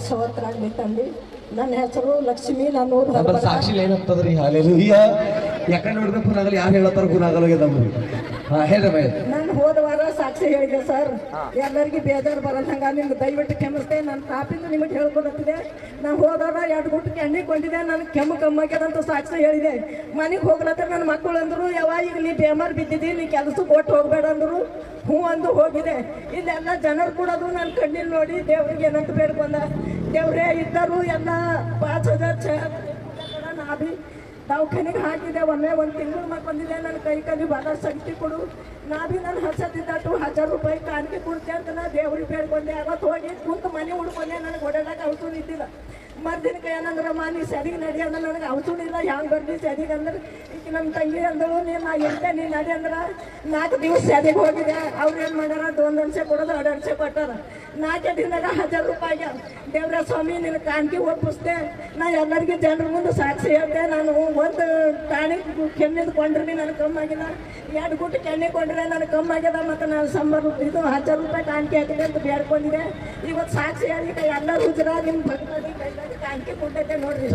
ಸ್ತೋತ್ರಾಗ್ಲಿ ತಂದಿ. ನನ್ನ ಹೆಸರು ಲಕ್ಷ್ಮೀ. ನಾನು ಸಾಕ್ಷಿ ಏನಂತದ್ರಿ ಹಾಲೆಲೂಯಾ. ಯಾಕಂದ್ರೆ ನೋಡಿದ್ರೆ ಗುಣಾಗಲ್ಲ, ಯಾರು ಹೇಳತ್ತಾರ ಗುಣಾಗಲ್ಲ. ನಾನು ಹೋದ ವಾರ ಸಾಕ್ಷಿ ಹೇಳಿದೆ ಸರ್. ಎಲ್ಲರಿಗೆ ಬೇಜಾರು ಬರೋದಂಗ ನಿಮ್ಗೆ ದಯವಿಟ್ಟು ಕ್ಷಮಿಸ್ತೆ. ನನ್ನ ತಾಪಿಂದ ನಿಮಗೆ ಹೇಳ್ಕೊಡತ್ತಿದೆ. ನಾನು ಹೋದಾಗ 2 ಗುಟ್ಟಿಗೆ ಎಣ್ಣೆ ಕೊಂಡಿದ್ದೆ, ನನಗೆ ಕೆಮ್ಮು ಕಮ್ಮಾಗ್ಯದಂತ ಸಾಕ್ಷಿ ಹೇಳಿದೆ. ಮನೆಗೆ ಹೋಗ್ಲತ್ತ ನನ್ನ ಮಕ್ಕಳು ಅಂದರು, ಯಾವಾಗ ಈಗ ನೀ ಬೇಮಾರ್ ಬಿದ್ದಿದ್ದಿ, ನೀ ಕೆಲಸಕ್ಕೆ ಕೊಟ್ಟು ಹೋಗ್ಬೇಡ ಅಂದರು. ಹ್ಞೂ ಅಂದು ಹೋಗಿದೆ. ಇಲ್ಲೆಲ್ಲ ಜನರು ಕೂಡೋದು ನನ್ನ ಕಣ್ಣಿನ ನೋಡಿ ದೇವ್ರಿಗೆ ಏನಂತ ಬೇಡ್ಕೊಂಡ. ದೇವ್ರೇ ಇದ್ದರು ಎಲ್ಲ 5,000 ನಾಭಿ ದವಾಖಾನೆಗೆ ಹಾಕಿದೆ. ಒಮ್ಮೆ 1 ತಿಂಗಳು ಬಂದಿದೆ. ನನ್ನ ಕೈ ಭಾಳ ಶಕ್ತಿ ಕೊಡು. ನಾನು ಹಸದಿದ್ದಟ್ಟು 1000 ರೂಪಾಯಿ ಕಾಣಿಕೆ ಕೊಡ್ತೆ ಅಂತ ನಾ ದೇವ್ರಿಗೆ ಬೇಡ್ಕೊಂಡೆ. ಅವತ್ತು ಹೋಗಿ ಕುಂತು ಮನೆ ಹುಡ್ಕೊಂಡೆ. ನನಗೆ ಓಡಾಡಕ್ಕೆ ಔಷಧ ಇದ್ದಿಲ್ಲ. ಮರ್ದಿನಕ್ಕೆ ಏನಂದ್ರಮ್ಮ ನೀ ಸರಿಗೆ ನಡಿ ಅಂದ್ರೆ ನನಗೆ ಔಷಧ ಇಲ್ಲ. ಹ್ಯಾಂಗೆ ಬರ್ಲಿ ಸರಿಗೆ ಅಂದ್ರೆ ಈಗ ನಮ್ಮ ತಂಗಿ ಅಂದಳು, ನಾ ಇರ್ತೇ ನೀ ನಡಿ ಅಂದ್ರೆ 4 ದಿವಸ ಸರಿಗೆ ಹೋಗಿದೆ. ಅವ್ರು ಏನು ಮಾಡ್ಯಾರ, 1 ವರ್ಷ ಕೊಡೋದು 2 ವರ್ಷ ಕೊಟ್ಟಾರ. 4 ದಿನದಾಗ 1000 ರೂಪಾಯಿಗೆ ದೇವ್ರ ಸ್ವಾಮಿ ನಿನ್ನ ಕಾಣಿಕೆ ಒಪ್ಪಿಸ್ದೆ. ನಾ ಎಲ್ಲರಿಗೆ ಜನರ ಮುಂದೆ ಸಾಕ್ಷಿ ಹೇಳ್ದೆ. ನಾನು 1 ಟಾಣಿಕ್ ಕೆಮ್ಮಿದ್ದು ಕೊಂಡ್ರೆ ನನಗೆ ಕಮ್ಮಾಗಿಲ್ಲ. 2 ಗುಟ್ಟು ಕೆಣ್ಣೆ ಕೊಂಡ್ರೆ ನನಗೆ ಕಮ್ಮಾಗ್ಯದ. ಮತ್ತು ನಾನು ಇದು 1000 ರೂಪಾಯಿ ಕಾಣಿಕೆ ಹಾಕಿದೆ ಅಂತ ಬೇಡ್ಕೊಂಡಿದ್ದೆ. ಇವತ್ತು ಸಾಕ್ಷಿ ಹೇಳಿ ಎಲ್ಲರೂ ಹುಜರ ನಿಮ್ಮ ಭಕ್ತರಿಗೆ ಕೈದಾಗ ಕಾಣಿಕೆ ಕೊಟ್ಟೈತೆ ನೋಡ್ರಿ.